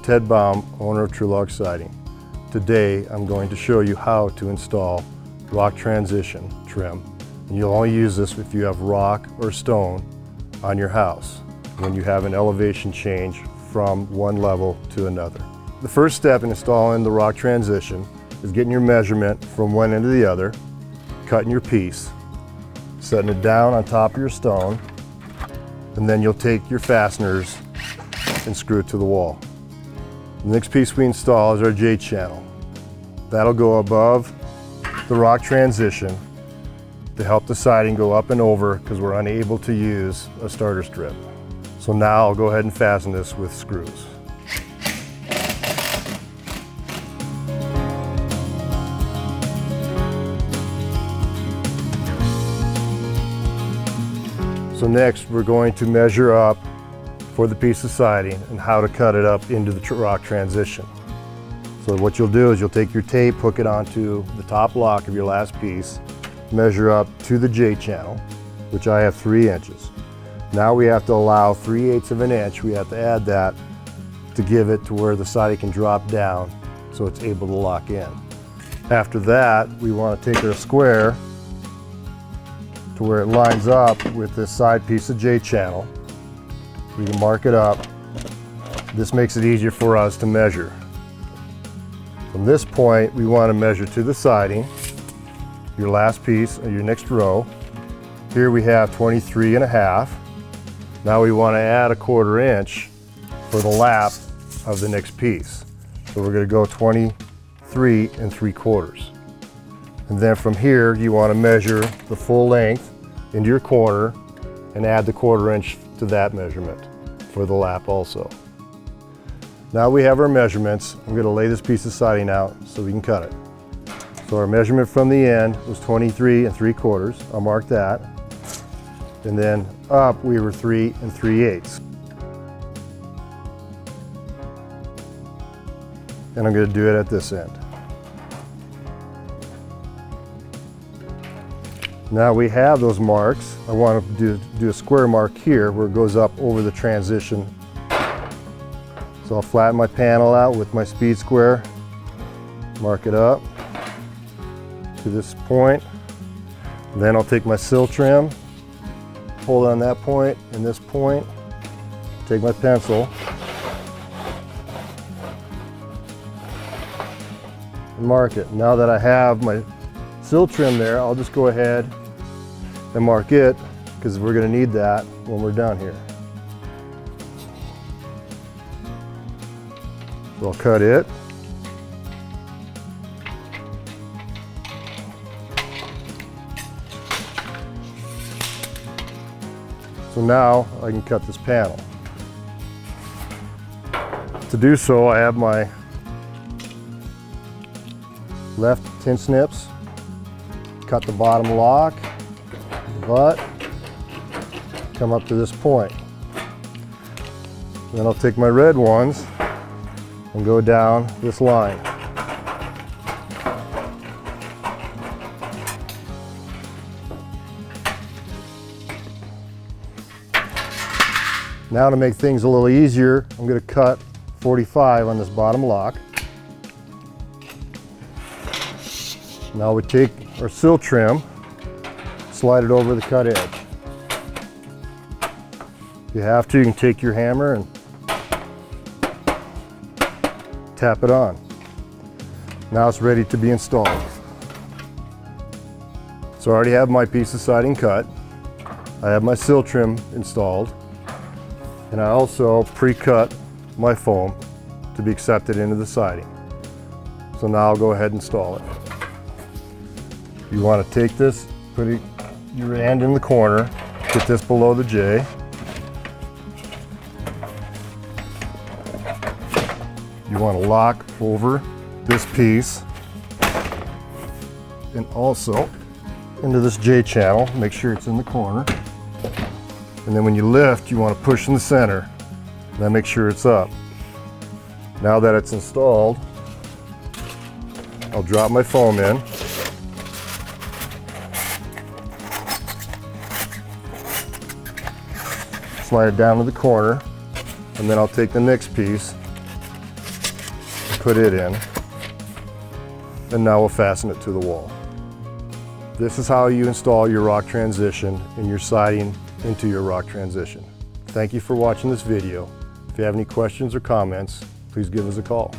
Ted Baum, owner of TruLog Siding. Today I'm going to show you how to install rock transition trim. And you'll only use this if you have rock or stone on your house when you have an elevation change from one level to another. The first step in installing the rock transition is getting your measurement from one end to the other, cutting your piece, setting it down on top of your stone, and then you'll take your fasteners and screw it to the wall. The next piece we install is our J channel. That'll go above the rock transition to help the siding go up and over because we're unable to use a starter strip. So now I'll go ahead and fasten this with screws. So next we're going to measure up for the piece of siding and how to cut it up into the rock transition. So what you'll do is you'll take your tape, hook it onto the top lock of your last piece, measure up to the J channel, which I have 3 inches. Now we have to allow 3/8 of an inch. We have to add that to give it to where the siding can drop down so it's able to lock in. After that, we want to take our square to where it lines up with this side piece of J channel. We can mark it up. This makes it easier for us to measure. From this point, we want to measure to the siding, your last piece of your next row. Here we have 23.5. Now we want to add a 1/4 inch for the lap of the next piece. So we're going to go 23 3/4. And then from here, you want to measure the full length into your corner and add the 1/4 inch to that measurement for the lap also. Now we have our measurements. I'm going to lay this piece of siding out so we can cut it. So our measurement from the end was 23 3/4. I'll mark that. And then up we were 3 3/8. And I'm going to do it at this end. Now we have those marks. I want to do a square mark here where it goes up over the transition. So I'll flatten my panel out with my speed square, mark it up to this point. Then I'll take my sill trim, hold on that point and this point, take my pencil, and mark it. Now that I have my sill trim there, I'll just go ahead and mark it because we're going to need that when we're down here. So I'll cut it. So now I can cut this panel. To do so, I have my left tin snips, cut the bottom lock, the butt, come up to this point. Then I'll take my red ones and go down this line. Now to make things a little easier, I'm going to cut 45 on this bottom lock. Now we take our sill trim, slide it over the cut edge. If you have to, you can take your hammer and tap it on. Now it's ready to be installed. So I already have my piece of siding cut. I have my sill trim installed. And I also pre-cut my foam to be accepted into the siding. So now I'll go ahead and install it. You want to take this, put your hand in the corner, get this below the J. You want to lock over this piece and also into this J channel, make sure it's in the corner. And then when you lift, you want to push in the center, and then make sure it's up. Now that it's installed, I'll drop my foam in. Slide it down to the corner, and then I'll take the next piece put it in, and now we'll fasten it to the wall. This is how you install your rock transition and your siding into your rock transition. Thank you for watching this video. If you have any questions or comments, please give us a call.